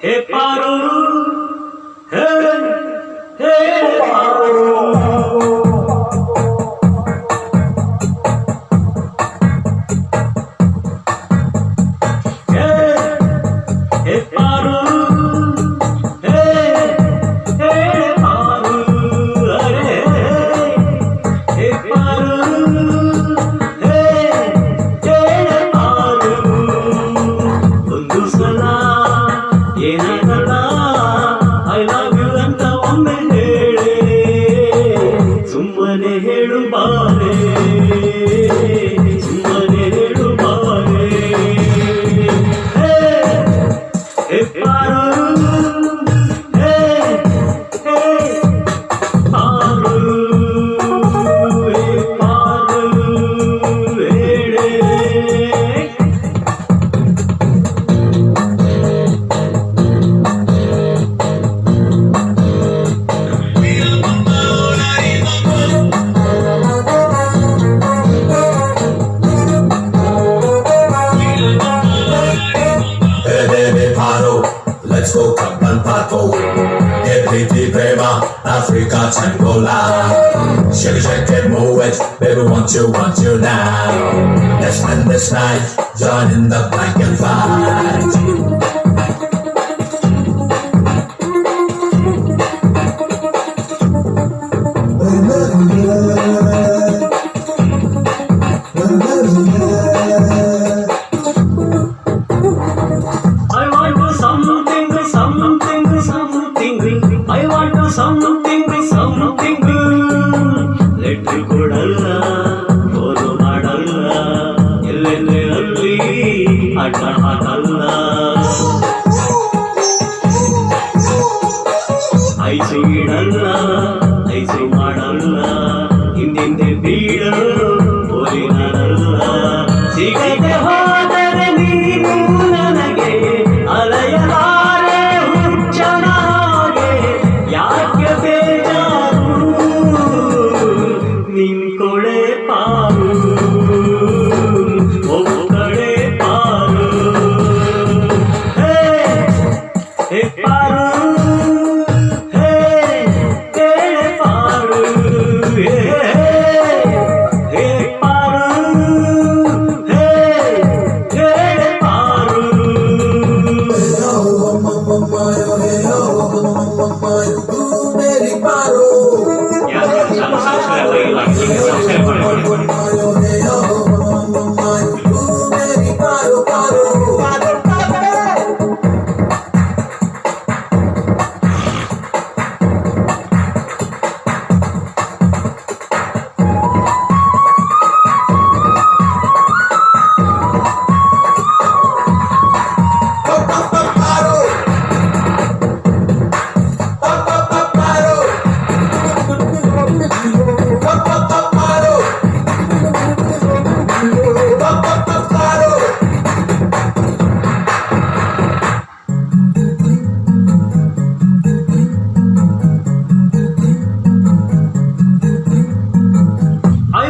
ಹೇ ಪಾರು ಹೇ ಹೇ ಪಾರು ಹೇ ಹೇ ಪಾರು ಹೇ ಹೇ ಪಾರು ಅರೆ ಹೇ ಪಾರು ಹೇ ಹೇ ಪಾರು ಒಂದು ಸಲ ಏನಾಗಲ್ಲ ಐ ಲವ್ ಯು ಅಂತ ಒಮ್ಮೆ ಹೇಳೆ ಸುಮ್ಮನೆ ಹೇಳು ಬಾರೆ ಸುಮ್ಮನೆ ಹೇಳು ಬಾರೆ ಹೇ ಹೇ ಪಾರು ಹೇ ಹೇ ಪಾರು ಹೇ ಪಾರು ಹೇಳೆ Let's go Kapan Pato Epiti Prema Africa Tangola Shake it, shake it, move it Baby want you now Let's spend this night Join in the black and white I want to something ಲೆಟ್ರಿ ಕೊಡಲ್ಲ phone ಮಾಡಲ್ಲ ಎಲ್ಲೆಲ್ಲೇ ಅಲ್ಲಿ ಆಟ ಹಾಕಲ್ಲ ice ಇಡಲ್ಲ ice ಮಾಡಲ್ಲ ಹಿಂದಿಂದೆ ಬೀಳಲು ಓರಿ ನಾಡಲ್ಲ ಸಿಗದೆ ಹೋದರೆ ನೀನು ನನಗೆ ಅಲೆಯಲಾರೆ ಹುಚ್ಚನಾಗೆ ಯಾಕೆ ಬೇಜಾರು ನಿನ್ ಕೊಳೆ ಪಾರು ಒಬ್ಬಳೆ ಪಾರು ಹೇ ಹೇ ಪಾರು ಹೇ ಹೇ ಪಾರು ಹೇ ಹೇ ಪಾರು ಹೇ ಹೇ ಪಾರು I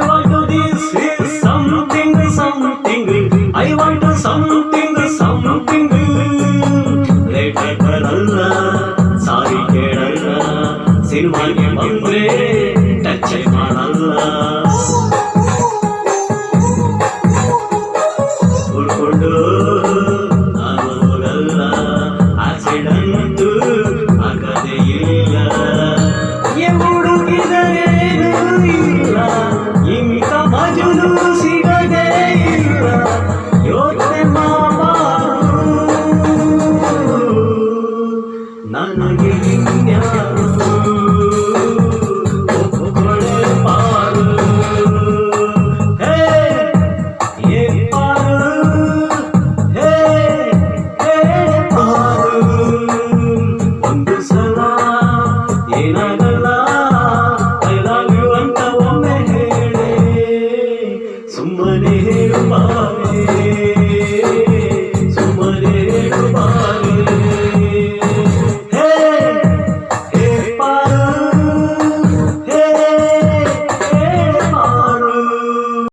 want to something later ಬರಲ್ಲ ಸಾರಿ ಕೇಳಲ್ಲ ಸಿನಿಮಾಗೆ ಬಂದ್ರೆ ಟಚ್ ಮಾಡಲ್ಲ ಉಳ್ಕೊಂಡು ನಾನು ಹೋಗಲ್ಲ ಆಕ್ಸಿಡೆಂಟು ಆಗದೆ ಇಲ್ಲ ಹುಡುಗಿದರೇನು ಇಲ್ಲ ಇಂಥ ಮಜುನು ಸಿಗದೆ ಇಲ್ಲ ಯೋಚನೆ ನನಗೆ ಇನ್ಯಾರು ಒಬ್ಬಳೆ ಪಾರು ಹೇ ಹೇ ಪಾರು ಹೇ ಹೇ ಪಾರು ಒಂದು ಸಲ ಏನಾಗಲ್ಲ ಐ ಲವ್ ಯು ಅಂತ ಒಮ್ಮೆ ಹೇಳೆ ಸುಮ್ಮನೆ ಹೇಳು ಬಾರೆ